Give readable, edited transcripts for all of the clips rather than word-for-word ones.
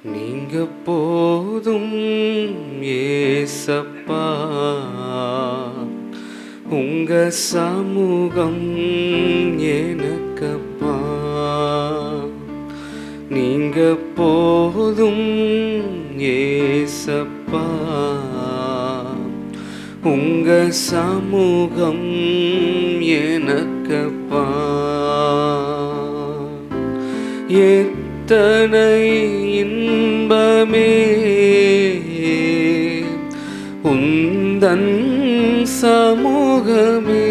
நீங்க போதும் ஏசப்பா, உங்க சமூகம் எனக்கப்பா. நீங்க போதும் ஏசப்பா, உங்க சமூகம் எனக்கப்பா. எத்தனை இன்பமே உந்தன் சமூகமே,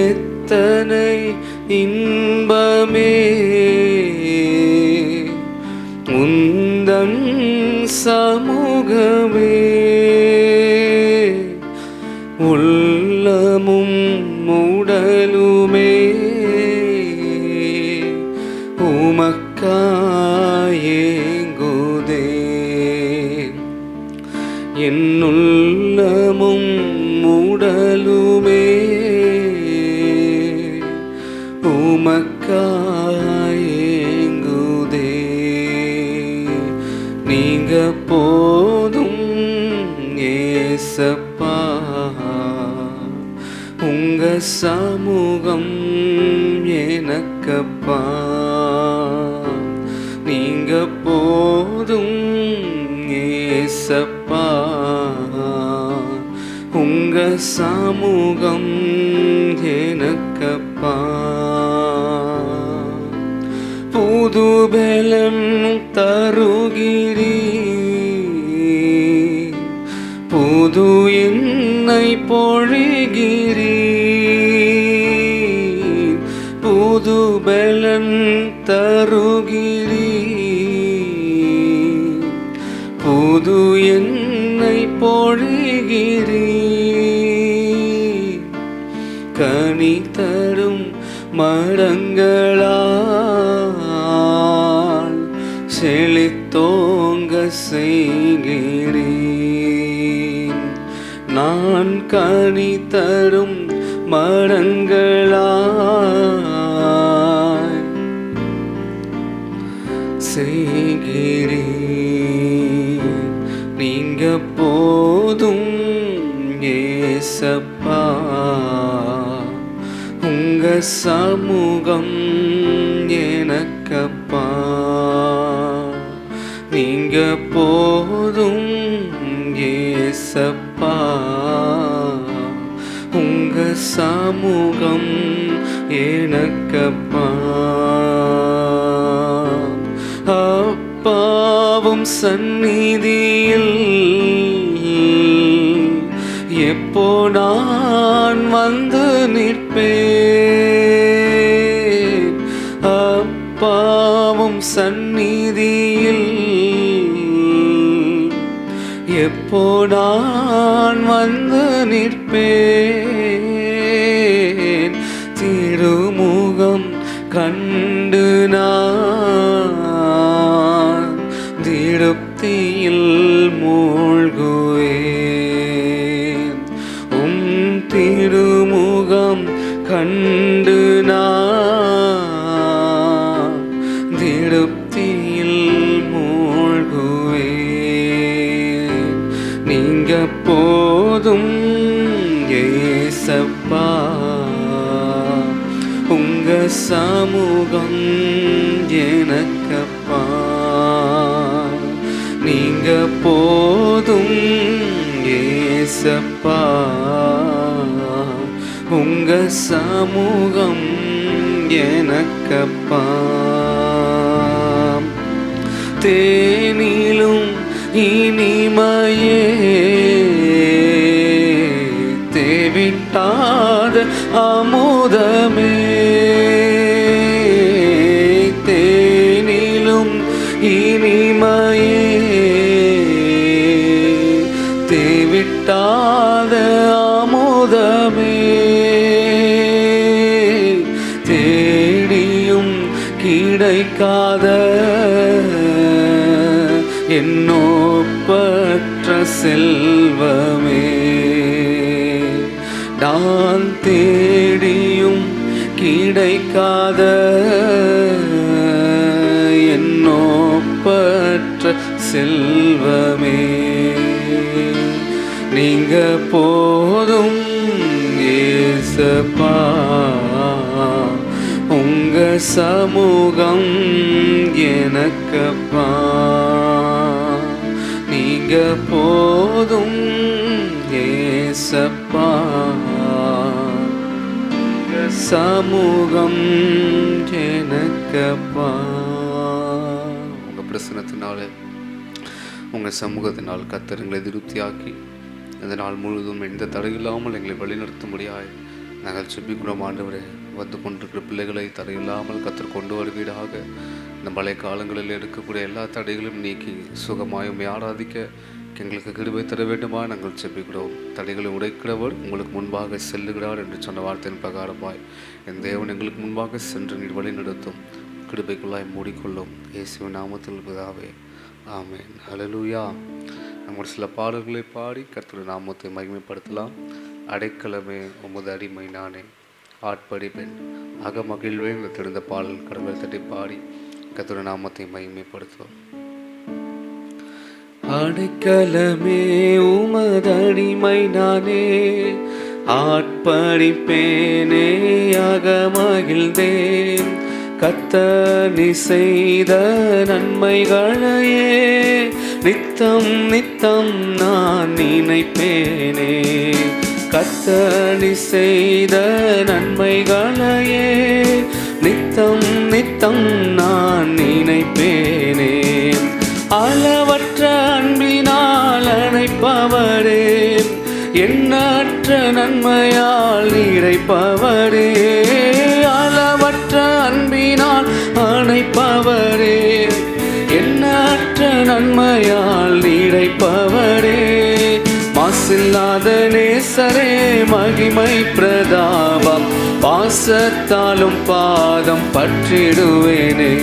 எத்தனை இன்பமே உந்தன் சமூகமே. உள்ளமும் உடலுமே உமக்காயேங்குதே, என்னுள்ளமும் உடலுமே உமக்காயேங்குதே. நீங்க போதும் ஏசப்பா, உங்க சமூகம் எனக்கப்பா. நீங்க போதும் ஏசப்பா, உங்க சமூகம் எனக்கப்பா. புது பலன் தருகிறீர், புது எண்ணெய் பொழிகிறீர், புது பலன் தருகிறீர், புது எண்ணெய் பொழிகிறீர். கனி தரும் மரங்களால் செழித்தோங்க செய்கிறேன். நான் கனி தரும் மரங்களால் செய்கிறேன். நீங்க போதும் ஏசப்பா, உங்க சமூகம் எனக்கப்பா. நீங்க போதும் ஏசப்பா, உங்க சமூகம் எனக்கப்பா. அப்பாவும் சந்நிதியில் எப்போ நான் வந்து நிற்பேன், அப்பாவும் சந்நிதியில் எப்போ நான் வந்து நிற்பேன். திருமுகம் கண்டு நான் திருப்தியில் மூழ்குவேன். திருமுகம் கண்டு நான் திருப்தியில் மூழ்குவேன். நீங்க போதும் ஏசப்பா, உங்க சமூகம் எனக்கப்பா. நீங்க போதும் ஏசப்பா, உங்க சமூகம் எனக்கப்பா. தேனிலும் இனிமையே தேவிட்டாத அமுதமே, தேனிலும் இனிமையே தேவிட்டாத அமுதமே, தேடியும் கிடைக்காத என்னோப்பற்ற செல்வமே, நான் தேடியும் கிடைக்காத செல்வமே, நீங்க போதும் ஏசப்பா, உங்க சமூகம் எனக்கப்பா, நீங்க போதும் ஏசப்பா, உங்க சமூகம் எனக்கப்பா. உங்க பிரசனத்தினால, உங்க சமூகத்தினால் கர்த்தர் எங்களை திருப்தியாக்கி இந்த நாள் முழுவதும் எந்த தடையில்லாமல் எங்களை வழிநடத்தும்படியாய் நாங்கள் செபிக்கிறோம். ஆண்டவரே, வந்து கொண்டிருக்கிற பிள்ளைகளை தடையில்லாமல் கர்த்தர் கொண்டு வருவீராக. இந்த மழை காலங்களில் இருக்கக்கூடிய எல்லா தடைகளும் நீக்கி சுகமாய் உம்மை ஆராதிக்க எங்களுக்கு கிருபை தர வேண்டுமா நாங்கள் செபிக்கிறோம். தடைகளை உடைக்கிறவர் உங்களுக்கு முன்பாக செல்லுகிறார் என்று சொன்ன வார்த்தையின் பிரகாரமாய் என் தேவன் எங்களுக்கு முன்பாக சென்று நீர் வழி நடத்தும் கிருபைக்குள்ளாய் மூடிக்கொள்ளும். இயேசுவின் நாமத்தில் பிதாவே, ஆமென். ஹல்லேலூயா. நம்ம சில பாடல்களை பாடி கர்த்தருடைய நாமத்தை மகிமைப்படுத்தலாம். அடைக்கலமே உமது அடிமை நானே, ஆட்படிப்பேன் அகமகிழ்வேன் என்று தெரிந்த பாடல் கடவுளை தட்டி பாடி கர்த்தருடைய நாமத்தை மகிமைப்படுத்துவோம். அடைக்கலமே உமது அடிமை நானே, ஆட்படிப்பேனே அகமகிழ்ந்தேன், கர்த்தர் நீ செய்த நன்மைகளையே நித்தம் நித்தம் நான் நினைப்பேனே, கர்த்தர் நீ செய்த நன்மைகளையே நித்தம் நித்தம் நான் நினைப்பேனே, அளவற்ற அன்பினால் அணைப்பவரே, எண்ணற்ற நன்மையால் நிறைப்பவரே, அளவற்ற அன்பினால் அணைப்பவரே, எண்ணற்ற நன்மையால் நிறைப்பவரே, மாசில்லாத நேசரே மகிமை பிரதாபம், பாசத்தாலும் பாதம் பற்றிடுவேனே,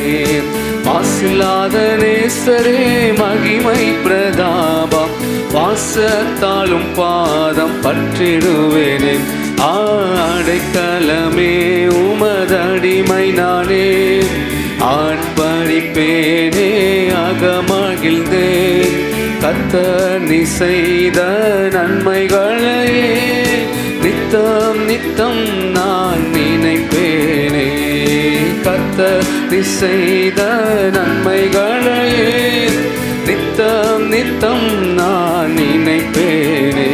மாசில்லாத நேசரே மகிமை பிரதாபம், பாசத்தாலும் பாதம் பற்றிடுவேனே, அடைக்கலமே உமது அடிமை நானே, ஆட்படிப்பேனே அகமகிழ்ந்தேன், கர்த்தர் நீ செய்த நன்மைகளையே நித்தம் நித்தம் நான் நினைப்பேனே, கர்த்தர் நீ செய்த நன்மைகளையே நித்தம் நித்தம் நான் நினைப்பேனே,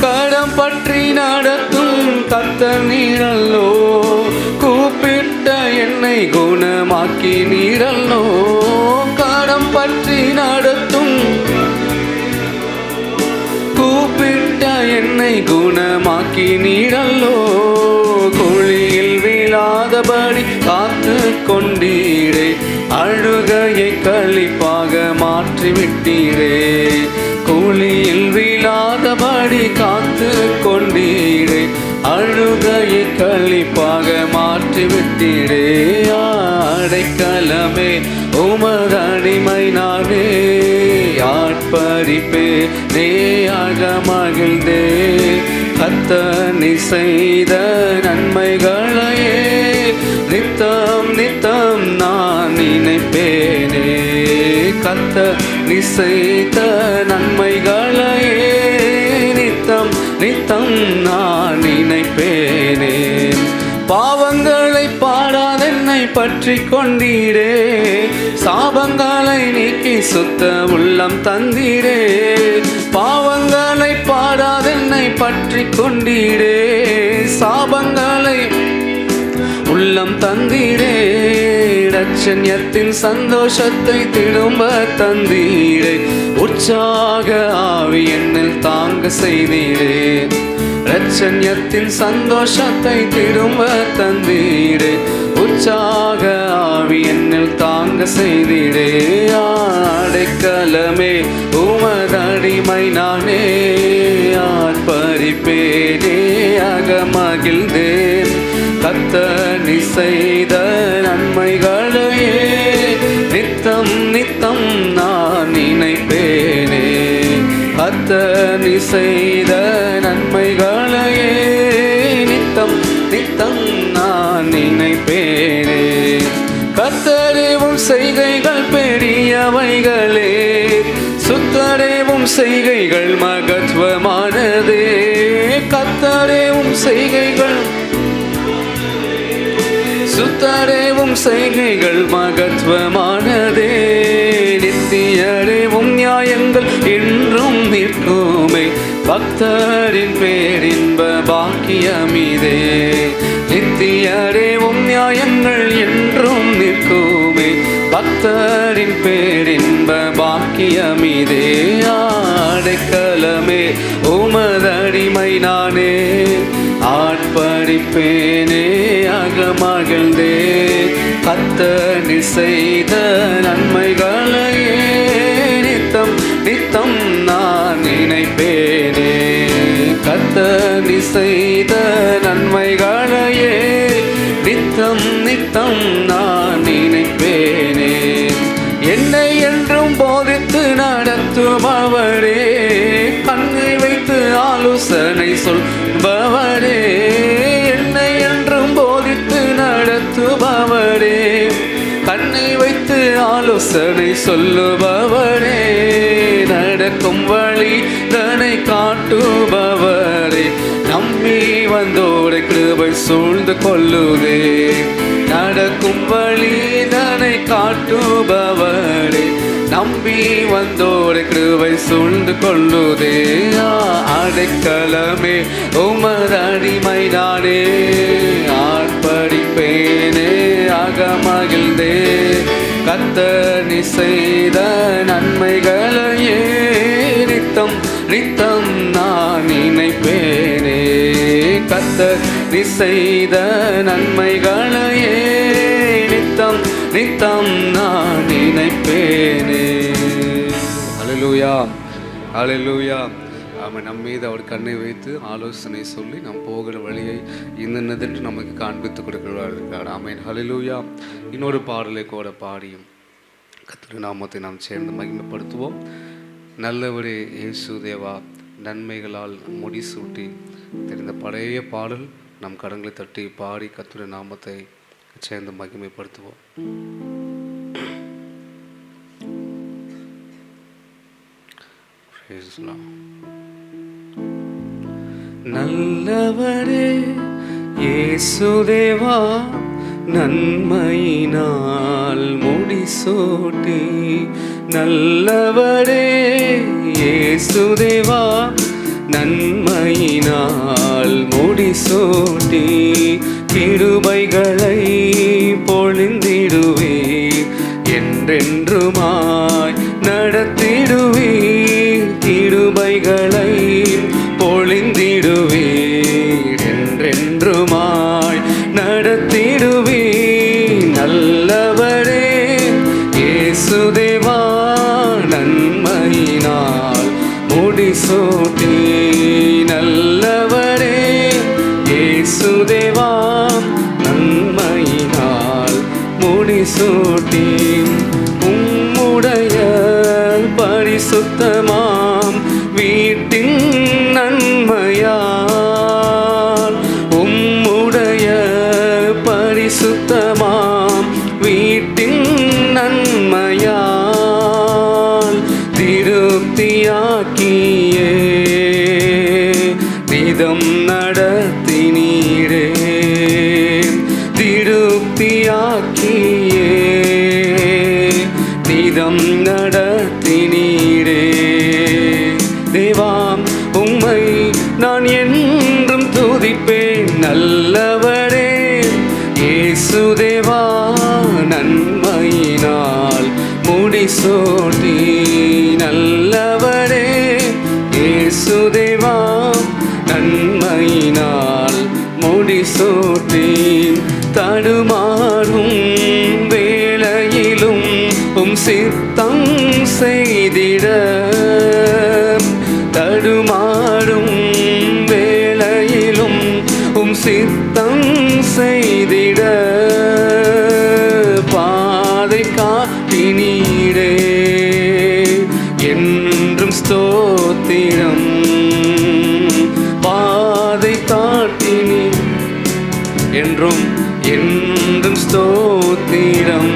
கடம் பற்றி நடத்தும் கர்த்தர் நீரல்லோ, கூப்பிட்ட என்னை குணமாக்கி நீரல்லோ, கடம் பற்றி நடத்தும் கூப்பிட்ட என்னை குணமாக்கி நீரல்லோ, குழியில் விழாதபடி காத்து கொண்டீரே, அழுகையை களிப்பாக மாற்றிவிட்டீரே, குழியில் விழாதபடி காத்து கொண்டீரே, அழுகையை களிப்பாக மாற்றிவிட்டீரே, அடைக்கலமே உமது அடிமை நானே, ஆட்படிப்பேனே அகமகிழ்ந்தே, கர்த்தர் நீ செய்த நன்மைகளையே நித்தம் நித்தம் நான் நினைப்பேனே, கர்த்தர் நீ செய்த நன்மைகளையே நித்தம் நித்தம் நான் நினைப்பேனே, பாவங்களை பாடாதென்னை பற்றி கொண்டீரே, சாபங்களை நீக்கி சுத்த உள்ளம் தந்தீரே, பாவங்களை பாடாதென்னை பற்றி கொண்டீரே, சாபங்களை உள்ளம் தந்தீரே, இரட்சண்யத்தின் சந்தோஷத்தை திரும்ப தந்தீரே, உற்சாக ஆவி என்னில் தாங்க செய்தீரே, இரட்சண்யத்தின் சந்தோஷத்தை திரும்ப தந்தீரே, உற்சாக ஆவி என்னில் தாங்க செய்தீரே, அடைக்கலமே உமது அடிமை நானே, ஆட்படிப்பேனே அகமகிழ்ந்தேன், கர்த்தர் நீ செய்த நன்மைகளையே நித்தம் நித்தம் நான் நினைப்பேனே, கர்த்தர் நீ செய்த நன்மைகளையே நித்தம் நித்தம் நான் நினைப்பேனே, கர்த்தரேவும் செய்கைகள் பெரியவைகளே, சுத்தரேவும் செய்கைகள் மகத்துவமானதே. கர்த்தரேவும் செய்கைகள், சுத்தரேவும் செய்கைகள் மகத்துவமானதே. நித்தியரேவும் நியாயங்கள் என்றும் நிற்குமே, பக்தரின் பேரின்ப பாக்கியமிதே. நித்தியரேவும் நியாயங்கள் என்றும் நிற்குமே, பக்தரின் பேரின்ப பாக்கியமிதே. அடைக்கலமே உமதடிமை நானே, ஆட்படிப்பேனே அகமகிழ்ந்தே. கர்த்தர் செய்த நன்மைகளையே நித்தம் நித்தம் நான் நினைப்பேனே. கர்த்தர் செய்த நன்மைகளையே நித்தம் நித்தம் நான் நினைப்பேனே. என்னை என்றும் போதித்து நடத்துபவரே, கண்ணை வைத்து ஆலோசனை சொல்பவரே. என்னை என்றும் போதித்து நடத்துபவரே, கண்ணை வைத்து ஆலோசனை சொல்லுபவரே. நடக்கும் வழி தன்னை காட்டுபவரே, நம்பி வந்தோரை கிருபை சூழ்ந்து கொள்ளுதே. நடக்கும் வழி தன்னை காட்டுபவரே, நம்பி வந்தோரை கிருபை சூழ்ந்து கொள்ளுதே. அடைக்கலமே உமதடிமை நானே, ஆட்படிப்பேனே அகமகிழ்ந்தே. கர்த்தர் செய்த நன்மைகளையே நித்தம் நித்தம் நான் நினைப்பேனே. கர்த்தர் செய்த நன்மைகளையே நித்தம் நித்தம் நான் நினைப்பேனே. அல்லேலூயா, அல்லேலூயா. அவன் நம் மீது அவர் கண்ணை வைத்து ஆலோசனை சொல்லி நாம் போகிற வழியை இன்னதென்று நமக்கு காண்பித்து கொடுக்கிறார். ஆமென், ஹல்லேலூயா. இன்னொரு பாடலை கூட பாடியும் கர்த்தருடைய நாமத்தை நாம் சேர்ந்து மகிமைப்படுத்துவோம். நல்லவரே இயேசு தேவா, நன்மைகளால் முடிசூட்டி தெரிந்த பழைய பாடல் நம் கடங்களை தட்டி பாடி கர்த்தருடைய நாமத்தை சேர்ந்து மகிமைப்படுத்துவோம். நல்லவரே இயேசு தேவா, நன்மையினால் முடிசூட்டி. நல்லவரே இயேசு தேவா, நன்மையினால் முடிசூட்டி. கிருபைகளை பொழிந்திடுவே, என்றென்றுமாய் நடத்திடுவே. கிருபைகளை பொழிந்திடுவே, என்றென்றுமாய் நடத்திடுவே. நல்லவரே இயேசு தேவா, நன்மையினால் முடிசூட்டி. நல்லவரே இயேசு தேவா, நன்மையினால் முடிசூட்டி. உம்முடைய பரிசுத்தமாம் வீட்டின் நன்மையால், உம்முடைய பரிசுத்தமாம் வீட்டின் நன்மையால் திருப்தியாக்கியே நிதம் நடத்தினீரே. திருப்தியாக்கியே நிதம் நடத்தினீரே. தேவாம் உம்மை நான் என்றும் துதிப்பேன். நல்லவரே இயேசு தேவா, நன்மையினால் முடிசூட்டி. நல்லவரே இயேசு தேவா, நன்மையினால் முடிசூட்டி. தடுமாறும் வேளையிலும் உம் சித்தம் செய்திட, தடுமாறும் வேளையிலும் உம் சித்தம் செய்திட. பாதை காட்டினீரே, என்றும் ஸ்தோத்திரம். பாதை காட்டினீர், என்றும் என்றும் ஸ்தோத்திரம்.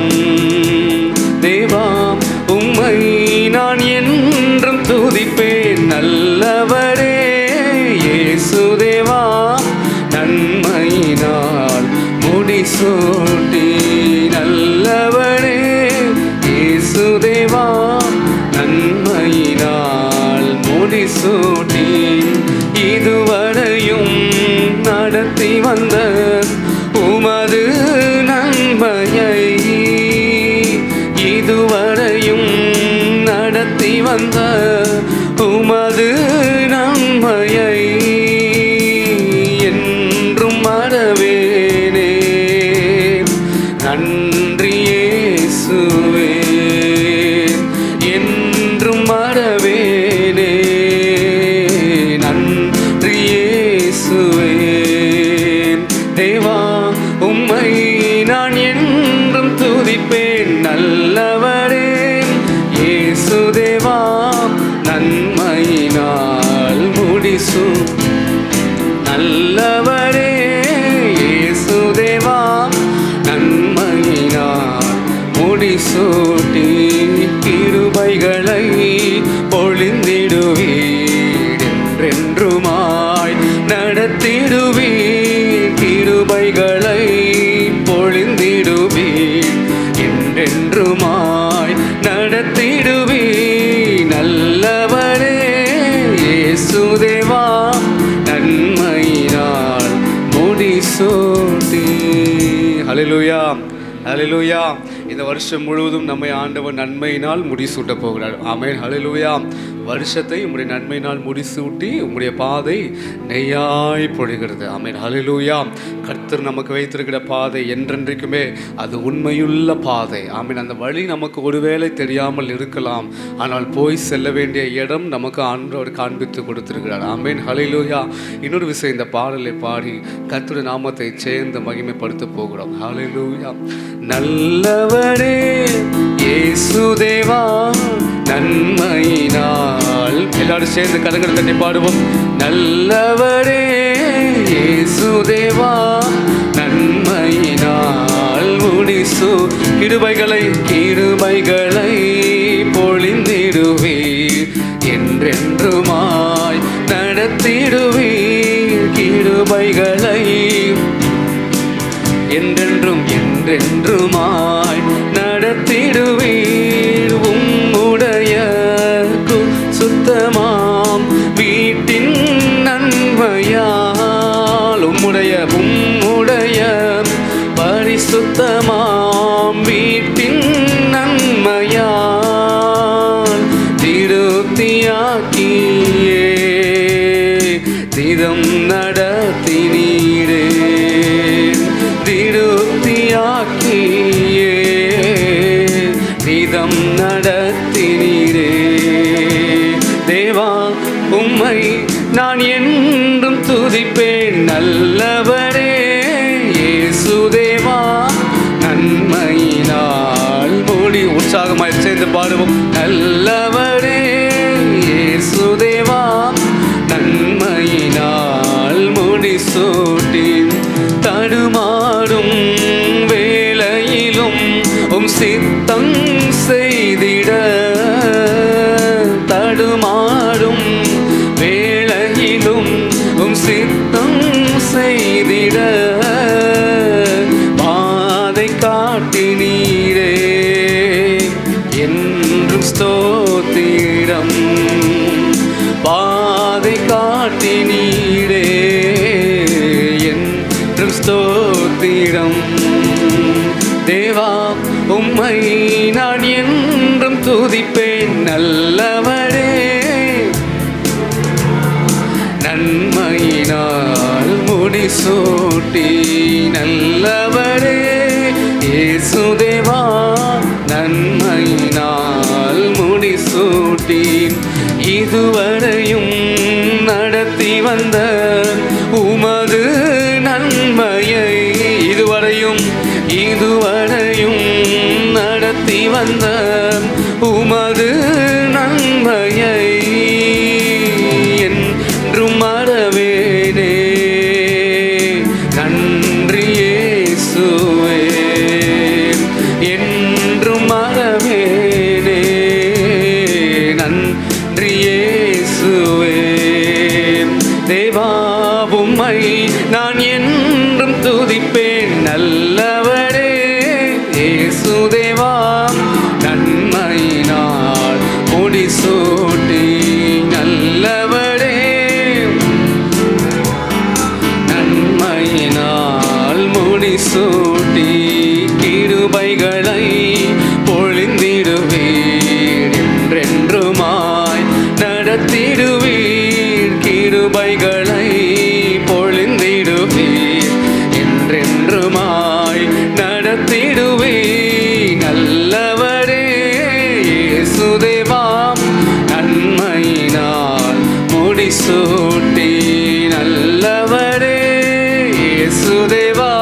இதுவரையும் நடத்தி வந்த உமது நன்மையை என்றும் மறவேனே. நன்றி இயேசுவே, என்றும் மறவேனே. நன்றி இயேசுவே. தேவா, உம்மை நான் என்றும் துதிப்பேன். நல்லவரே இயேசு தேவா, நன்மையினால் முடிசு. நல்லவரே இயேசு தேவா, நன்மையினால் முடிசூட்டி கிருபைகளை பொழிந்திடுவீர். என்றென்றுமாய் நடத்திடுவீர். கிருபைகளை பொழிந்திடுவீர். என்றென்றுமாய் நடத்திடுவீர். நல்லவரே இயேசு தேவா, நன்மையினால் முடிசூட்டி. ஹல்லேலூயா, ஹல்லேலூயா. இந்த வருஷம் முழுவதும் நம்மை ஆண்டவர் நன்மையினால் முடிசூட்ட போகிறார். ஆமென், ஹல்லேலூயா. வருஷத்தை உம்முடைய நன்மையினால் முடிசூட்டி உம்முடைய பாதை நெய்யாய் பொழிகிறது. ஆமென், ஹல்லேலூயா. கர்த்தர் நமக்கு வைத்திருக்கிற பாதை என்றென்றைக்குமே அது உண்மையுள்ள பாதை. ஆமென். அந்த வழி நமக்கு ஒருவேளை தெரியாமல் இருக்கலாம், ஆனால் போய் செல்ல வேண்டிய இடம் நமக்கு ஆண்டவர் காண்பித்து கொடுத்திருக்கிறார். ஆமென், ஹல்லேலூயா. இன்னொரு விஷயம், இந்த பாடலை பாடி கர்த்தருடைய நாமத்தை சேர்ந்து மகிமைப்படுத்த போகிறோம். ஹல்லேலூயா. நல்லவரே இயேசு தேவா, நன்மையினால். எல்லாரும் சேர்ந்து கரங்களை தட்டி பாடுவோம். நல்லவரே இயேசு தேவா, நன்மையினால் முடிசு. கிருபைகளை பொழிந்திடுவீர். என்றென்றுமாய் நடத்திடுவீர். கிருபைகளை என்றென்றுமாய் நடத்திடுவீர். உம்முடைய சுத்தமாம் வீட்டின் நன்மையால். உம்முடைய பரிசுத்தமாம் வீட்டின் நன்மையால் திருப்தியாக்கியே தினம் நடத்தினீரே. திருப்தியாக்கியே தினம் நடத்தினீரே. தேவா, உம்மை நான் என்றும் துதிப்பேன். நல்லவரே இயேசு தேவா, நன்மையினால் மூடி. உற்சாகமாய் சேர்ந்து பாடுவோம். நல்லவரே இயேசு தேவா, நன்மையினால் முடிசூட்டி. தடுமாறும் வேளையிலும் உம் சித்தம் செய்திட. தடுமாறும் வேளையிலும் உம் சித்தம் செய்திட. பாதை காட்டினீரே, என்றும் ஸ்தோத்திரம். பாதை காட்டினீரே, என்றும் ஸ்தோத்திரம். தேவா, உம்மை நான் என்றும் துதிப்பேன். நல்லவரே, நன்மையினால் முடிசூட்டி. நல்லவரே இயேசு தேவா, நன்மையினால் முடிசூட்டி. இதுவரையும் நடத்தி வந்த உமது நன்மையை. இதுவரையும் நடத்தி வந்த உமது நன்மையை என்றும் மறவேனே. நன்றி இயேசுவே, என்றும் மறவேனே. நன்றி இயேசுவே. தேவா, உம்மை நான் என்றும் துதிப்பேன். நல்லவரே இயேசு தேவா, நன்மையினால் முடிசூட்டி. நல்லவரே, நன்மையினால் முடிசூட்டி. கிருபைகளை பொழிந்திடு கிருபைகளை பொழிந்திடுவீர், என்றென்றுமாய் நடத்திடுவீர். நல்லவரே இயேசுதேவா, நன்மையினால் முடிசூட்டி. நல்லவரே இயேசுதேவா,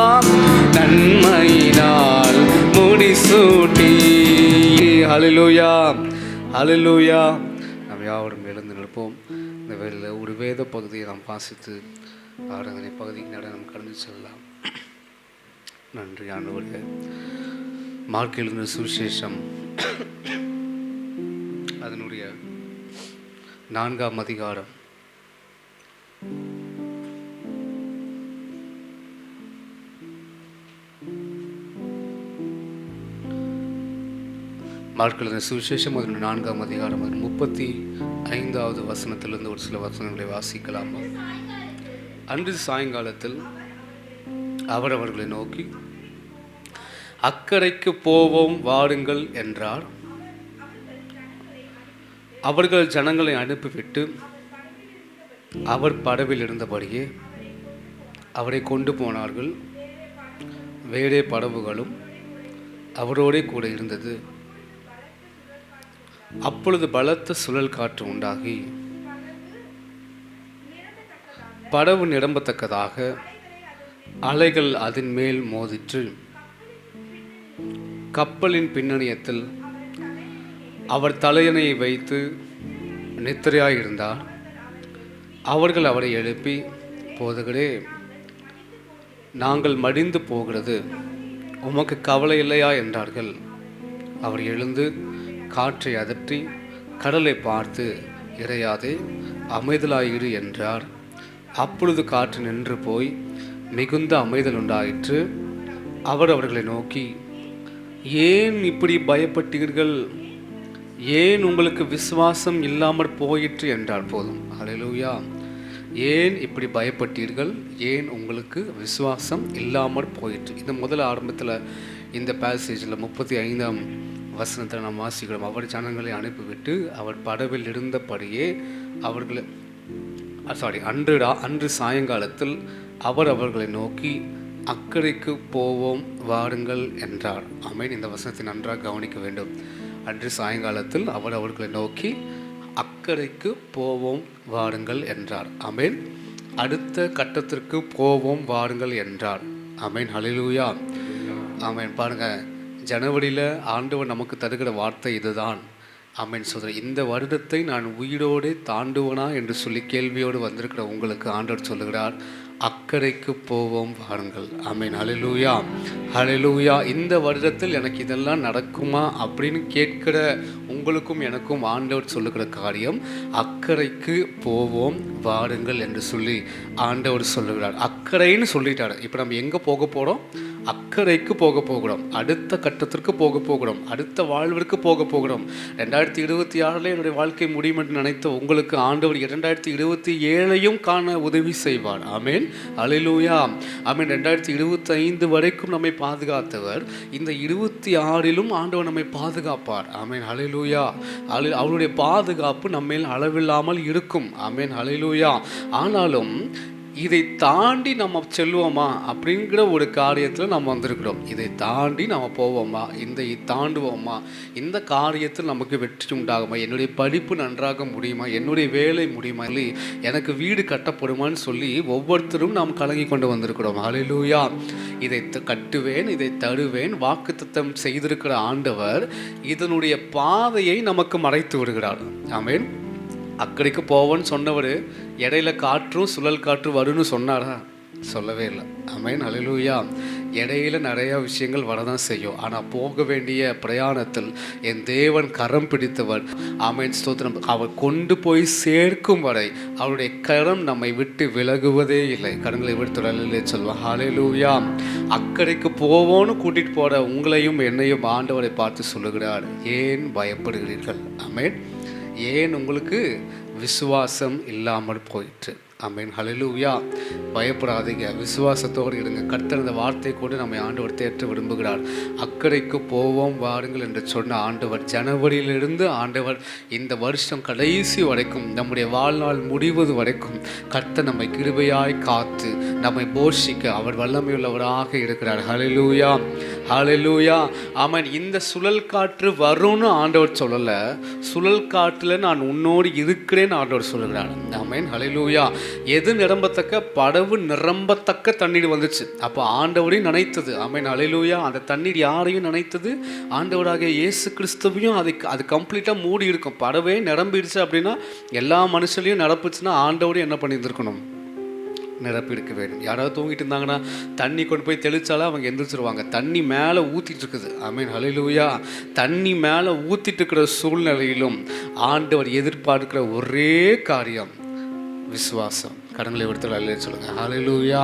நன்மையினால் முடிசூட்டி. ஹல்லேலூயா, ஹல்லேலூயா. நாம் யாவரும் எழுந்து நிற்போம். இந்த வேளையில் ஒரு வேத பகுதியை நாம் வாசித்து ஆராதனை பகுதிக்கு நட நாம் கடந்து செல்லலாம். நன்றி ஆண்டவரே. மார்க் எழுதின சுவிசேஷம் அதனுடைய 4ஆம் அதிகாரம் மார்க் எழுதின சுவிசேஷம் அதனுடைய 4ஆம் அதிகாரம் 35வது வசனத்திலிருந்து ஒரு சில வசனங்களை வாசிக்கலாம். அன்று சாயங்காலத்தில் அவர் அவர்களை நோக்கி, அக்கரைக்கு போவோம் வாருங்கள் என்றார். அவர்கள் ஜனங்களை அனுப்பிவிட்டு அவர் படவில் இருந்தபடியே அவரை கொண்டு போனார்கள். வேறே படவுகளும் அவரோடே கூட இருந்தது. அப்பொழுது பலத்த சுழல் காற்று உண்டாகி படவு நிரம்பத்தக்கதாக அலைகள் அதன் மேல் மோதிற்று. கப்பலின் பின்னணியத்தில் அவர் தலையணையை வைத்து நித்திரையாயிருந்தார். அவர்கள் அவரை எழுப்பி, போதகரே, நாங்கள் மடிந்து போகிறது, உமக்கு கவலை இல்லையா என்றார்கள். அவர் எழுந்து காற்றை அதற்றி கடலை பார்த்து, இறையாதே, அமைதலாயிரு என்றார். அப்பொழுது காற்று நின்று போய் மிகுந்த அமைதல் உண்டாயிற்று. அவர் அவர்களை நோக்கி, ஏன் இப்படி பயப்பட்டீர்கள்? ஏன் உங்களுக்கு விசுவாசம் இல்லாமற் போயிற்று என்றார். போதும். ஹல்லேலூயா. ஏன் இப்படி பயப்பட்டீர்கள்? ஏன் உங்களுக்கு விசுவாசம் இல்லாமற் போயிற்று? இந்த முதல் ஆரம்பத்தில் இந்த பேசேஜில் 35ஆம் வசனத்தில் நாம் வாசிக்கிறோம். அவர் ஜனங்களை அனுப்பிவிட்டு அவர் படவில் இருந்தபடியே அவர்களை அன்று சாயங்காலத்தில் அவர் அவர்களை நோக்கி, அக்கறைக்கு போவோம் வாருங்கள் என்றார். ஆமென். இந்த வசனத்தை நன்றாக கவனிக்க வேண்டும். அன்று சாயங்காலத்தில் அவர் அவர்களை நோக்கி அக்கறைக்கு போவோம் வாருங்கள் என்றார். ஆமென். அடுத்த கட்டத்திற்கு போவோம் வாருங்கள் என்றார். ஆமென். ஹல்லேலூயா. ஆமென். பாருங்க, ஜனவரியில் ஆண்டவர் நமக்கு தருகிற வார்த்தை இதுதான். ஆமென். சொல்கிறேன், இந்த வருடத்தை நான் உயிரோடு தாண்டுவனா என்று சொல்லி கேள்வியோடு வந்திருக்கிற உங்களுக்கு ஆண்டவர் சொல்லுகிறார், அக்கறைக்கு போவோம் வாருங்கள். ஆமென். ஹல்லேலூயா, ஹல்லேலூயா. இந்த வருடத்தில் எனக்கு இதெல்லாம் நடக்குமா அப்படின்னு கேட்கிற உங்களுக்கும் எனக்கும் ஆண்டவர் சொல்லுகிற காரியம், அக்கறைக்கு போவோம் வாருங்கள் என்று சொல்லி ஆண்டவர் சொல்லுகிறார். அக்கறைன்னு சொல்லிட்டார். இப்போ நம்ம எங்கே போக போகிறோம்? அக்கறைக்கு போக போகிறோம். அடுத்த கட்டத்திற்கு போக போகிறோம். அடுத்த வாழ்விற்கு போக போகிறோம். 2026 என்னுடைய வாழ்க்கை முடியும் என்று நினைத்த உங்களுக்கு ஆண்டவர் 2027 காண உதவி செய்வார். ஆமென். ஹல்லேலூயா. ஆமென். 2025 வரைக்கும் நம்மை பாதுகாத்தவர் இந்த 26 ஆண்டவர் நம்மை பாதுகாப்பார். ஆமென். ஹல்லேலூயா. அவருடைய பாதுகாப்பு நம்மேல் அளவில்லாமல் இருக்கும். ஆமென். ஹல்லேலூயா. ஆனாலும் இதை தாண்டி நம்ம செல்வோமா அப்படிங்கிற ஒரு காரியத்தில் நம்ம வந்திருக்கிறோம். இதை தாண்டி நம்ம போவோமா, இந்த தாண்டுவோமா, இந்த காரியத்தில் நமக்கு வெற்றி உண்டாகுமா, என்னுடைய படிப்பு நன்றாக முடியுமா, என்னுடைய வேலை முடியுமா, இல்லை எனக்கு வீடு கட்டப்படுமான்னு சொல்லி ஒவ்வொருத்தரும் நாம் கலங்கி கொண்டு வந்திருக்கிறோம். ஹல்லேலூயா. இதை கட்டுவேன், இதை தருவேன் வாக்குத்தத்தம் செய்திருக்கிற ஆண்டவர் இதனுடைய பாதையை நமக்கு மறைத்து விடுகிறார். ஆமென். அக்கறைக்கு போவோன்னு சொன்னவர் இடையில காற்றும் சுழல் காற்று வரும்னு சொன்னாரா? சொல்லவே இல்லை. ஆமென். ஹல்லேலூயா. இடையில நிறையா விஷயங்கள் வரதான் செய்யும். ஆனால் போக வேண்டிய பிரயாணத்தில் என் தேவன் கரம் பிடித்தவர். ஆமென். ஸ்தோத்திரம். அவர் கொண்டு போய் சேர்க்கும் வரை அவருடைய கரம் நம்மை விட்டு விலகுவதே இல்லை. கரங்களை விட்டு சொல்லுவார். ஹல்லேலூயா. அக்கறைக்கு போவோன்னு கூட்டிகிட்டு போகிற உங்களையும் என்னையும் ஆண்டவரை பார்த்து சொல்லுகிறார், ஏன் பயப்படுகிறீர்கள்? ஆமென். ஏன் உங்களுக்கு விசுவாசம் இல்லாமல் போயிற்று? ஆமென். ஹல்லேலூயா. பயப்படாதீங்க, விசுவாசத்தோடு இருங்க. கர்த்தர் இந்த வார்த்தை கூட நம்மை ஆண்டவர் தேற்ற விரும்புகிறார். அக்கறைக்கு போவோம் வாருங்கள் என்று சொன்ன ஆண்டவர் ஜனவரியிலிருந்து ஆண்டவர் இந்த வருஷம் கடைசி வரைக்கும், நம்முடைய வாழ்நாள் முடிவது வரைக்கும் கர்த்தர் நம்மை கிருபையாய் காத்து நம்மை போஷிக்க அவர் வல்லமையுள்ளவராக இருக்கிறார். ஹல்லேலூயா, ஹல்லேலூயா. ஆமென். இந்த சுழல் காற்று வரும்னு ஆண்டவர் சொல்லலை, சுழல் காற்றில் நான் உன்னோடு இருக்கிறேன்னு ஆண்டவர் சொல்லுகிறார். ஆமென். ஹல்லேலூயா. எது நிரம்பத்தக்க? படவு நிரம்பத்தக்க தண்ணீர் வந்துச்சு. அப்போ ஆண்டவரையும் நினைத்தது. ஆமென். ஹல்லேலூயா. அந்த தண்ணீர் யாரையும் நினைத்தது? ஆண்டவராகிய இயேசு கிறிஸ்துவையும். அது கம்ப்ளீட்டாக மூடி இருக்கும். படவே நிரம்பிடுச்சு அப்படின்னா, எல்லா மனுஷனையும் நிரப்புச்சுன்னா ஆண்டவரையும் என்ன பண்ணியிருந்துருக்கணும்? நிரப்பி இருக்க வேண்டும். யாராவது தூங்கிட்டு இருந்தாங்கன்னா தண்ணி கொண்டு போய் தெளிச்சாலும் அவங்க எந்திரிச்சிருவாங்க. தண்ணி மேலே ஊற்றிட்டு இருக்குது. ஆமென். ஹல்லேலூயா. தண்ணி மேலே ஊற்றிட்டு இருக்கிற சூழ்நிலையிலும் ஆண்டவர் எதிர்பார்க்கிற ஒரே காரியம் விசுவாசம். கடன்களை விடுத்தல் அல்ல சொல்லுங்கள். ஹல்லேலூயா.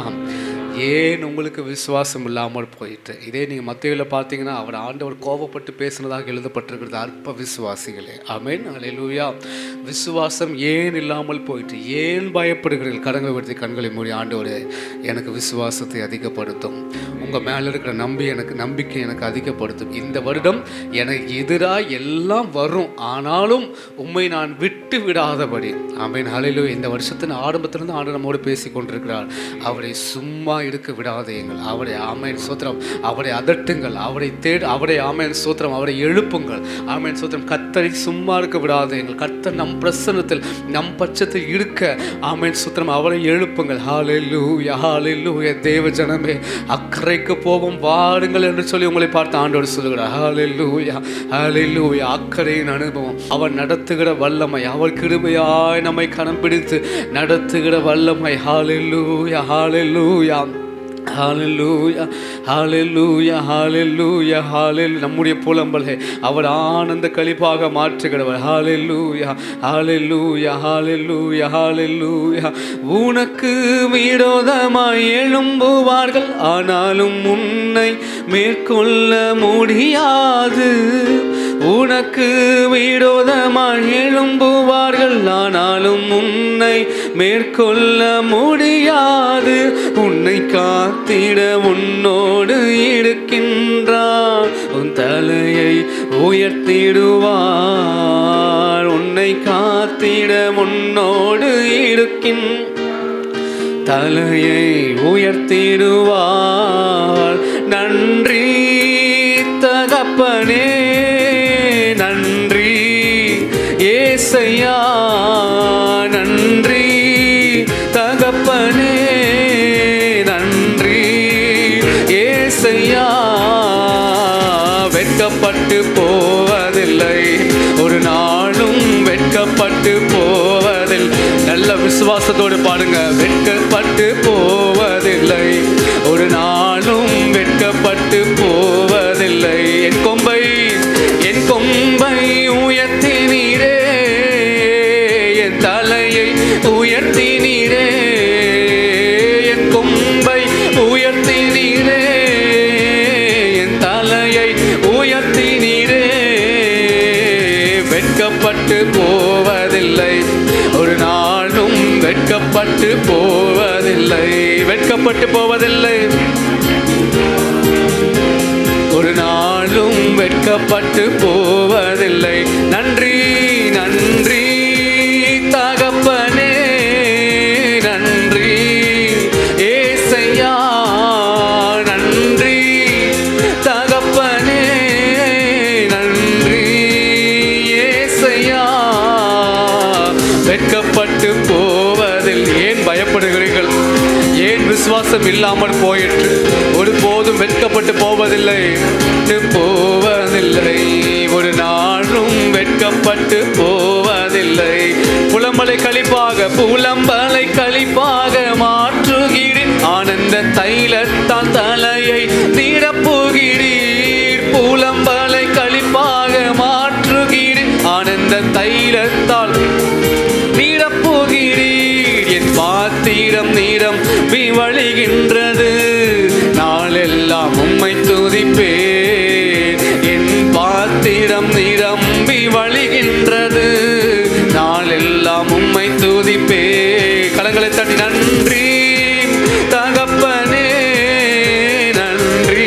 ஏன் உங்களுக்கு விசுவாசம் இல்லாமல் போயிட்டு? இதே நீங்கள் மத்தேயுல பார்த்தீங்கன்னா அவர் ஆண்டவர் கோபப்பட்டு பேசினதாக எழுதப்பட்டிருக்கிறது. அற்ப விசுவாசிகளே. ஆமென். ஹல்லேலூயா. விசுவாசம் ஏன் இல்லாமல் போயிட்டு? ஏன் பயப்படுகிறீர்கள்? கடன்களை விடுத்தி கண்களை மூடி, ஆண்டவரே எனக்கு விசுவாசத்தை அதிகப்படுத்தும், உங்கள் மேலே இருக்கிற நம்பிக்கை எனக்கு அதிகப்படுத்தும். இந்த வருடம் எனக்கு எதிராக எல்லாம் வரும், ஆனாலும் உம்மை நான் விட்டு விடாதபடி. ஆமென். ஹல்லேலூயா. இந்த வருஷத்தின் ஆரம்பத்திலிருந்து ஆண்டு நம்மோடு பேசி கொண்டிருக்கிறார். அவரை சும்மா இருக்க விடாதீங்கள். அவரை ஆமென் சோத்திரம், அவரை அதட்டுங்கள், அவரை ஆமென் சோத்திரம், அவரை எழுப்புங்கள். ஆமென் சோத்திரம். கர்த்தரை சும்மா இருக்க விடாதீங்கள். கர்த்தர் நம் பிரசன்னத்தில் நம் பட்சத்தில் இருக்க ஆமென் சோத்திரம், அவரை எழுப்புங்கள். ஹல்லேலூயா, ஹல்லேலூயா. தேவ ஜனமே, அக்கறைக்கு போவோம் வாருங்கள் என்று சொல்லி உங்களை பார்த்து ஆண்டவர் சொல்லுகிறார். ஹல்லேலூயா, ஹல்லேலூயா. அக்கறையின் அனுபவம், அவர் நடத்துகிற வல்லமை, அவர் கிருபையாய் நம்மை கரம் பிடித்து நடத்துகிற வல்லமை. ஹல்லேலூயா, ஹல்லேலூயா, ஹல்லேலூயா, ஹல்லேலூயா, ஹல்லேலூயா, ஹல்லேலூயா. நம்முடைய புலம்பலை அவர் ஆனந்த களிப்பாக மாற்றுகிறவர். ஹல்லேலூயா, ஹல்லேலூயா, ஹல்லேலூயா, ஹல்லேலூயா. உனக்கு விரோதமாய் எழும்புவார்கள், ஆனாலும் உன்னை மேற்கொள்ள முடியாது. உனக்கு விரோதமாய் எழும்புவார்கள், ஆனாலும் உன்னை மேற்கொள்ள முடியாது. உன்னை காத்திட உன்னோடு இருக்கின்றார், உன் தலையை உயர்த்திடுவார். உன்னை காத்திட உன்னோடு தலையை உயர்த்திடுவார். நன்றி தகப்பனே, நன்றி ஏசையா, நன்றி தகப்பனே, நன்றி ஏசையா. வெட்கப்பட்டு போவதில்லை, ஒரு நாளும் வெட்கப்பட்டு போவதில்லை. நல்ல விசுவாசத்தோடு பாடுங்க. வெட்கப்பட்டு போவதில்லை, ஒரு நாளும் வெட்கப்பட்டு போவதில்லை. என் கொம்பை உயர்த்தினீரே, என் தலையை உயர்த்தினீரே. என் கொம்பை உயர்த்தினீரே, என் தலையை உயர்த்தினீரே. வெட்கப்பட்டு போவதில்லை, ஒரு நாளும் வெட்கப்பட்டு போவதில்லை. வெட்கப்பட்டு போவதில்லை, ஒரு நாளும் வெட்கப்பட்டு போவதில்லை. நன்றி நன்றி தகப்பனே, நன்றி ஏசையா, நன்றி தகப்பனே, நன்றி ஏசையா. வெட்கப்பட்டு போவதில் ஏன் பயப்படுகிறீர்கள்? ஏன் விசுவாசம் இல்லாமல் போயிற்று? ஒருபோதும் வெட்கப்பட்டு போவதில்லை, போவதில்லை, ஒரு நாளும் வெட்கப்பட்டு போவதில்லை. புலம்பலை களிப்பாக மாற்றுகிறீர், ஆனந்த தைலத்தால் தலையை நிரப்புகிறீர். புலம்பலை களிப்பாக மாற்றுகிறீர், ஆனந்த தைலத்தால் நிரப்புகிறீர். என் பாத்திரம் நிரம்பி வழிகின்றது, நாளெல்லாம் உம்மை துதிப்பேன். என் பாத்திரம் நிரம்பி வழிகின்றது, நாளெல்லாம் உம்மை துதிப்பேன். கரங்களை தட்டி நன்றி தகப்பனே, நன்றி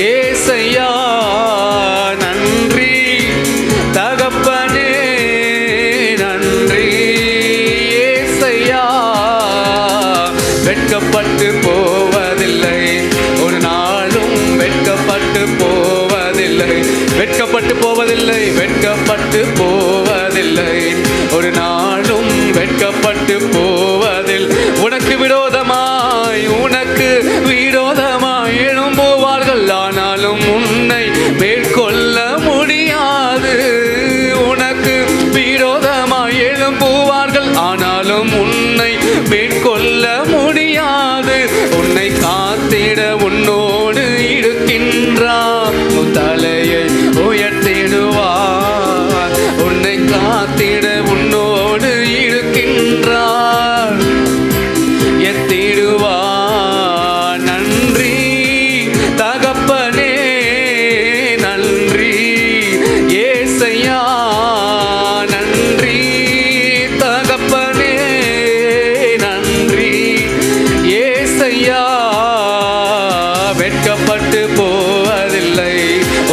ஏசையா, நன்றி தகப்பனே, நன்றி ஏசையா. வெட்கப்பட்டு போவதில்லை ஒரு நாளும், வெட்கப்பட்டு போவதில்லை, வெட்கப்பட்டு போவதில்லை, வெட்கப்பட்டு போவதில்லை ஒரு நாளும், வெட்கப்பட்டு போவதில். உனக்கு விரோதமாய் எழும்புவார்கள், ஆனாலும் உன்னை மேற்கொள்ள முடியாது. உனக்கு விரோதமாய் எழும்புவார்கள், ஆனாலும் உன்னை மேற்கொள்ள முடியாது. உன்னை காத்திட உன்னோடு இருக்கின்றார், உன் தலையை உயர்த்திடுவார். உன்னை காத்திட உன்னோடு இருக்கின்றார், எத்திடுவார். நன்றி தகப்பனே, நன்றி ஏசையா, நன்றி தகப்பனே, நன்றி ஏசையா. வெட்கப்பட்டு போவதில்லை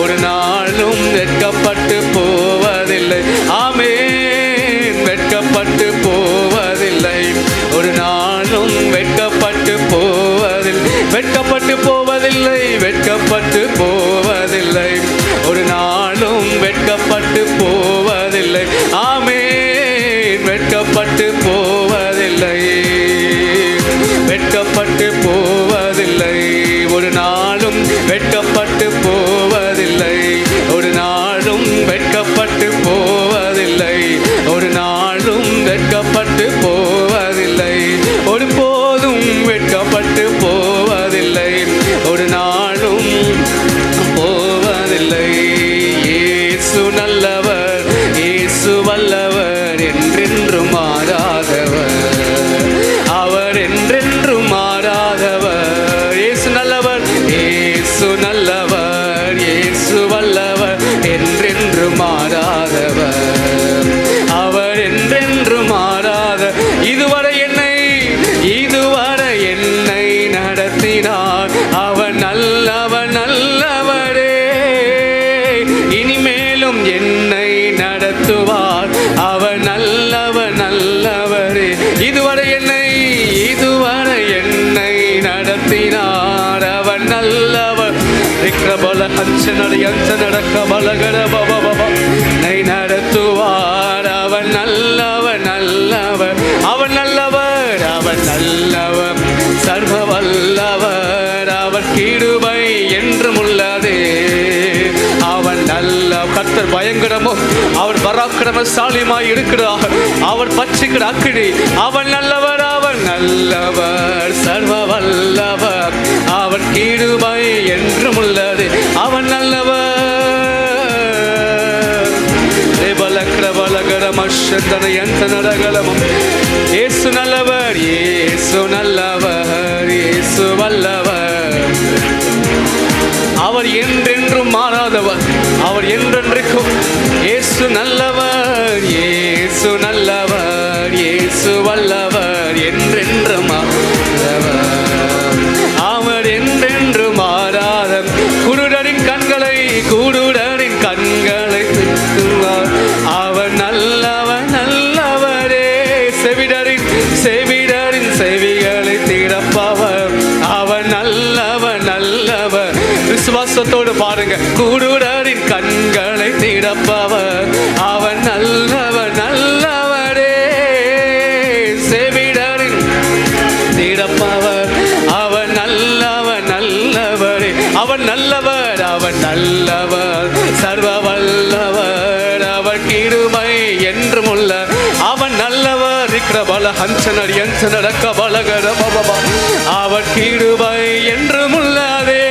ஒரு நாளும், வெட்கப்பட்டு போவதில்லை. ஆமென். வெட்கப்பட்டு போவதில்லை ஒரு நாளும், வெட்கப்பட்டு போவதில்லை, வெட்கப்பட்டு போவதில்லை, வெட்கப்பட்டு போவதில்லை ஒரு நாளும், வெட்கப்பட்டு போவதில்லை. ஆமென். வெட்கப்பட்டு போவதில்லை, வெட்கப்பட்டு போவதில்லை ஒரு நாளும், வெட்கப்பட்டு போவதில்லை ஒரு நாளும், வெட்கப்பட்டு போவதில்லை ஒரு நாளும், வெட்கப்பட்டு போவதில்லை ஒருபோதும், வெட்கப்பட்டு போவதில்லை ஒரு நாளும் போவதில்லை. இயேசு நல்லவர், இயேசு வல்லவர், என்றென்றும் மாறாதவர், அவர் என்றென்றும் மாறாதவர். இயேசு நல்லவர், இயேசு நல்லவர், இயேசு வல்லவர், என்றென்றும் மாறாதவர், அவர் என்றென்றும் மாறாத. இதுவரை என்னை நடத்தினார், அவர் நல்லவர் நல்லவரே. இனிமேலும் என்னை நடத்துவார், அவர் நல்லவர் நல்லவரே. இதுவரை என்னை நடத்தினார், அவர் நல்லவர். நடத்துவார், அவர் நல்லவர் நல்லவர், அவர் நல்லவர், அவர் நல்லவர், சர்வ வல்லவர், அவர் கிருபை என்றும் உள்ளதே. அவர் நல்ல கர்த்தர் பயங்கரமும், அவர் பராக்கிரமசாலியுமாய் இருக்கிறார். அவர் பட்சிக்கிற அக்கினி, அவர் நல்லவர், அவர் நல்லவர், சர்வ வல்லவர், அவர் கிருபை என்றும் உள்ளது. அவர் நல்லவர். இயேசு நல்லவர், இயேசு நல்லவர், இயேசு வல்லவர், அவர் என்றென்றும் மாறாதவர், அவர் என்றென்றைக்கும். இயேசு நல்லவர், இயேசு நல்லவர், இயேசு வல்லவர், என்றென்றும் மாறாதவர், அவர் என்றென்றும் மாறாத. குருடரின் கண்களை திட்டுவார், அவர் நல்லவர் நல்லவரே. செவிடரின் செவிகளை திறப்பவர், அவர் நல்லவர் நல்லவர். விசுவாசத்தோடு பாருங்க. குருடரின் கண்களை திறப்பவர், அவர் நல்லவர் நல்லவரே. செவிடரின் திறப்பவர், அவர் நல்லவர் நல்லவரே. அவர் நல்லவர், அவர் நல்லவர், சர்வ வல்லவர், அவர் கிருபை என்றும் உள்ள. அவர் நல்லவர். அவர் கிருபை என்றும் உள்ளதே.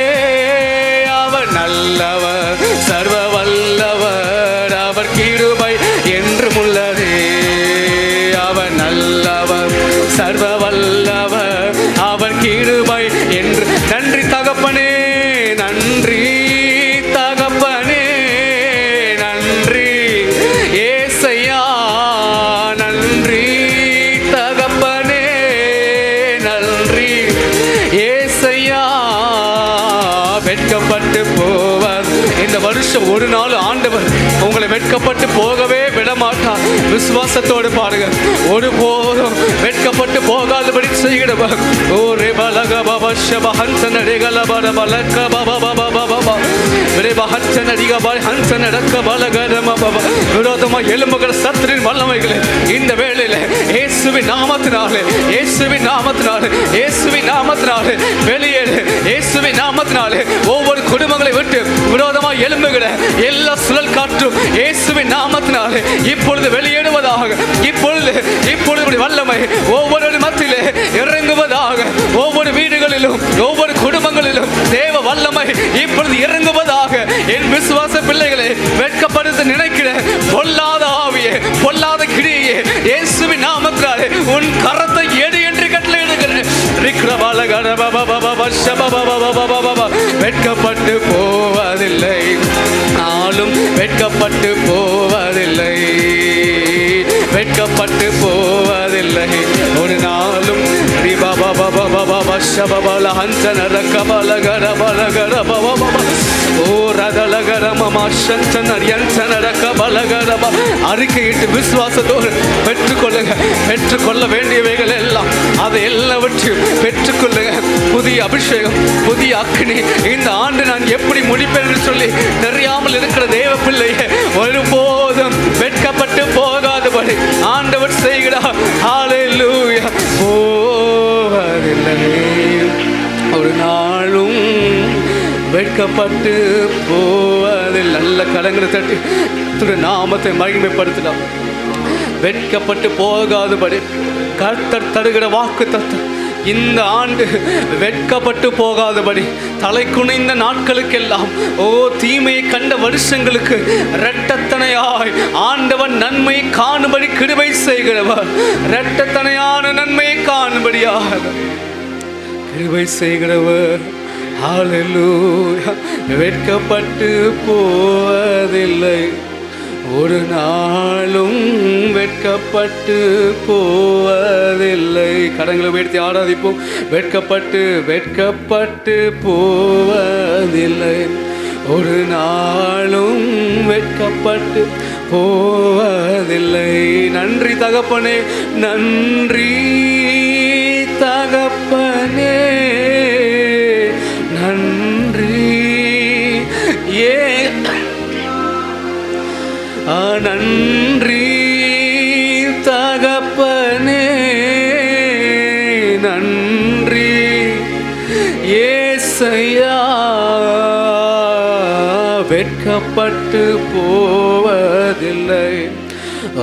அவர் நல்லவர், சர்வ வல்லவர், அவர் கிருபை என்றும் உள்ளதே. அவர் நல்லவர், சர்வ வல்லவர், அவர் கிருபை என்று. நன்றி தகப்பனே, நன்றி தகப்பனே, நன்றி ஏசையா, நன்றி தகப்பனே, வருஷம் ஒரு நாள் ஆண்டவர் உங்களை வெட்கப்பட்டு போகவே விடமாட்டார். விசுவாசத்தோடு பாருங்க. ஒருபோதும் வெட்கப்பட்டு போகாதபடி செய்கிறவர். ஓரே பலக பவஷப ஹன்சன ரேகல பர பலக பபபபபப ரேப ஹன்சன ரிக பர ஹன்சன ரக்க பலகரம பப விரோதமாக எழும்புகிற சத்துருவின் வல்லமைகளை இந்த வேளையில இயேசுவின் நாமத்தினாலே, இயேசுவின் நாமத்தினாலே, இயேசுவின் நாமத்தினாலே வெளியேறு. இயேசுவின் நாமத்தினாலே ஒவ்வொரு குடும்பங்களை விட்டு விரோதமாக எழும்புகிற எல்லா சுழல் காற்றும் இயேசுவின் நாமத்தினாலே இப்பொழுது வெளியேறுவதாக. இப்பொழுது வல்லமை ஒவ்வொரு மத்தியிலே இறங்குவதாக. ஒவ்வொரு வீடுகளிலும் ஒவ்வொரு குடும்பங்களிலும் தேவ வல்லமை இப்பொழுது இறங்குவதாக. என் விசுவாச பிள்ளைகளை வெட்கப்படுத்த நினைக்கிற பொல்லாத ஆவியே, பொல்லாத கிரியே, இயேசுவின் நாமத்தினாலே உன் கரத்தை எடு என்று கட்டளையிடுகிறேன். வெட்கப்பட்டு போவதில்லை, நாளும் வெட்கப்பட்டு போவதில்லை, வெட்கப்பட்டு போவதில்லை ஒரு நாளும். அறிக்கையிட்டு விசுவாசத்தோடு பெற்றுக்கொள்ளுங்க. பெற்றுக்கொள்ள வேண்டியவைகள் எல்லாம் அதை எல்லாவற்றையும் பெற்றுக்கொள்ளுங்க. புதிய அபிஷேகம், புதிய அக்னி இந்த ஆண்டு நான் எப்படி முடிப்பேன் என்று சொல்லி தெரியாமல் இருக்கிற தேவ பிள்ளையை ஒருபோதும் வெட்கப்பட்டு போகாதபடி ஆண்டவர் செய்கிறார். ஹல்லேலூயா. போவதில்லை, ஒரு நாளும் வெட்கப்பட்டு போவதில்லை. நல்ல கரங்களை தட்டி நாமத்தை மகிமைப்படுத்தலாம். வெட்கப்பட்டு போகாதபடி கர்த்தர் தருகிற வாக்கு தத்தம் இந்த ஆண்டு வெட்கப்பட்டு போகாதபடி தலை குனிந்த நாட்களுக்கெல்லாம் தீமையை கண்ட வருஷங்களுக்கு இரட்டத்தனையாய் ஆண்டவன் நன்மை காணும்படி கிருபை செய்கிறவர். இரட்டத்தனையான நன்மையை காணும்படியாக கிருபை செய்கிறவர். ஹல்லேலூயா. வெட்கப்பட்டு போவதில்லை, ஒரு நாளும் வெட்கப்பட்டு போவதில்லை. கடங்களை உயர்த்தி ஆராதிப்போம். வெட்கப்பட்டு போவதில்லை, ஒரு நாளும் வெட்கப்பட்டு போவதில்லை. நன்றி தகப்பனே, நன்றி தகப்பனே, நன்றி நன்றி தகப்பனே, நன்றி ஏசையா. வெட்கப்பட்டு போவதில்லை,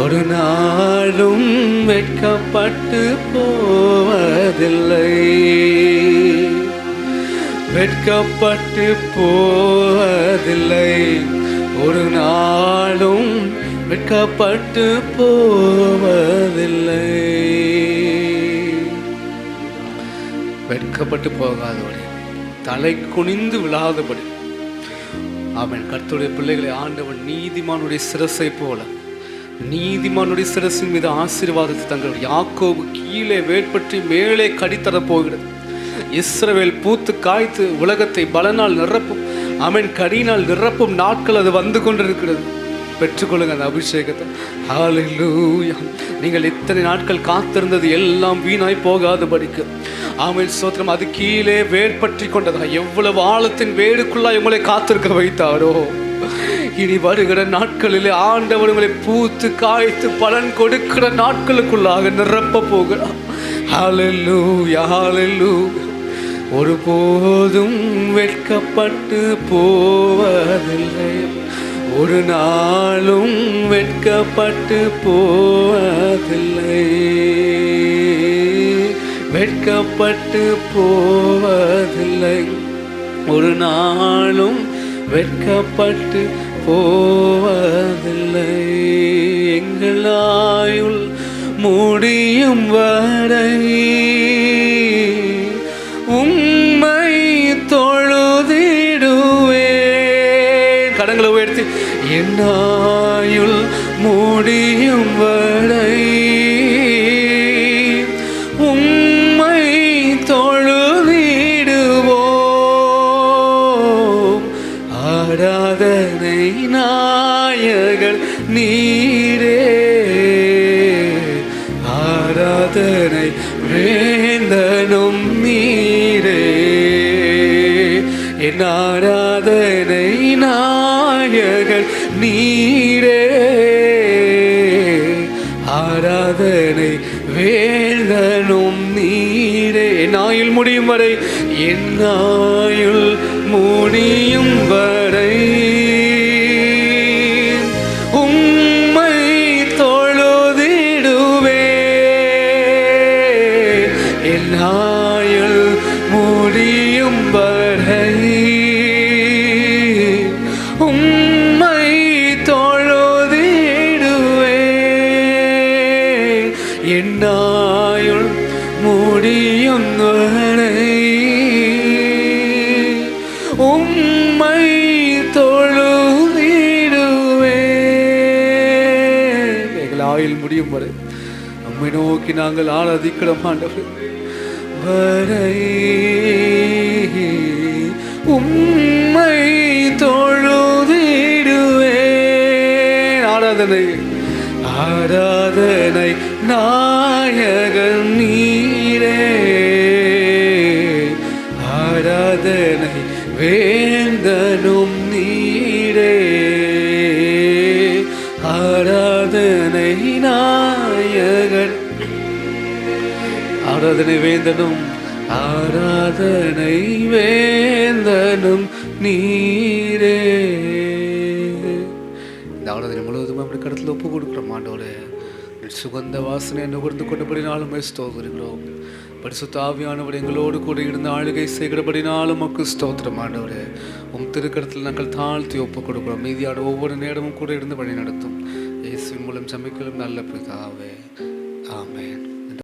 ஒரு நாளும் வெட்கப்பட்டு போவதில்லை, வெட்கப்பட்டு போவதில்லை, ஒரு நாளும் வெட்கப்பட்டு போவதில்லை. வெட்கப்பட்டு போகாதபடி, தலை குனிந்து விழாதபடி. ஆமென். கர்த்தருடைய பிள்ளைகளை ஆண்டவன் நீதிமானுடைய சிரசை போல, நீதிமானுடைய சிரசின் மீது ஆசீர்வாதத்தை தங்களுடைய யாக்கோபு கீழே வேட்பற்றி மேலே கடித்தர போகிறது. இஸ்ரவேல் பூத்து காய்த்து உலகத்தை பலனால் நிரப்பும். ஆமென். கடினால் நிரப்பும் நாட்கள் அது வந்து கொண்டிருக்கிறது. பெற்றுக்கொள்ளுங்க அந்த அபிஷேகத்தை. ஹல்லேலூயா. நீங்கள் இத்தனை நாட்கள் காத்திருந்தது எல்லாம் வீணாய் போகாதபடிக்கு ஆமென் ஸ்தோத்திரம். அது கீழே வேர்பற்றி கொண்டதா எவ்வளவு ஆழத்தின் வேடுக்குள்ளாய் உங்களை காத்திருக்க வைத்தாரோ, இனி வருகிற நாட்களிலே ஆண்டவர் உங்களை பூத்து காய்த்து பலன் கொடுக்கிற நாட்களுக்குள்ளாக நிரப்ப போகிறார். ஹல்லேலூயா, ஹல்லேலூயா. ஒருபோதும் வெட்கப்பட்டு போவதில்லை, ஒரு நாளும் வெட்கப்பட்டு போவதில்லை, வெட்கப்பட்டு போவதில்லை, ஒரு நாளும் வெட்கப்பட்டு போவதில்லை. எங்கள் ஆயுள் முடியும் வரை உம்மை தொழுதிடுவேன். கடங்களை உயர்த்தி என் ஆயுள் முடியும் வரை உம்மை தொழுதிடுவோம். ஆராதனை நாயகர் நீரே. ஆராதனை வேந்தனும் நீரே. என் ஆராதனை நாயகர் நீரே. ஆராதனை வேந்தனும் நீரே. என் ஆயுள் முடியும் வரை, என் ஆயுள் முடியும் வரை உம்மை தொழுதிடுவே. என் ஆயுள் முடியும் வரை உம்மை தொழுதிடுவே. என் ஆயுள் முடியும் வரை உம்மை தொழுதிடுவே. எங்கள் ஆயுள் முடியும் வரை உம்மை நோக்கி நாங்கள் ஆராதிக்கிறோம் ஆண்டவரே. வரை உம்மை தொழுதிடுவே. ஆராதனை ஆராதனை நாயகர் நீரே. ஆராதனை வேந்தனும் நீரே. ஆராதனை நாயகர். ஆராதனை வேந்தனும், ஆராதனை வேந்தனும் நீரே. இந்த ஆராதனை முழுவதும் அப்படி கடத்தில் ஒப்பு கொடுக்குறோம் ஆண்டவரே. சுகந்த வாசனை நுகர்ந்து கொண்டபடினாலும் ஸ்தோத்திரிக்கிறோம். பரிசுத்த ஆவியானவர் எங்களோடு கூட இருந்த ஆளுகை செய்கிறபடினாலும் உமக்கு ஸ்தோத்திரம் ஆண்டவரே. உம் திருக்கரத்தில் நாங்கள் தாழ்த்தி ஒப்பு கொடுக்கிறோம். மீதியான ஒவ்வொரு நேரமும் கூட இருந்து வழி நடத்தும். இயேசுவின் மூலம் சமைக்கலும் நல்ல பிதாவே. ஆமென்.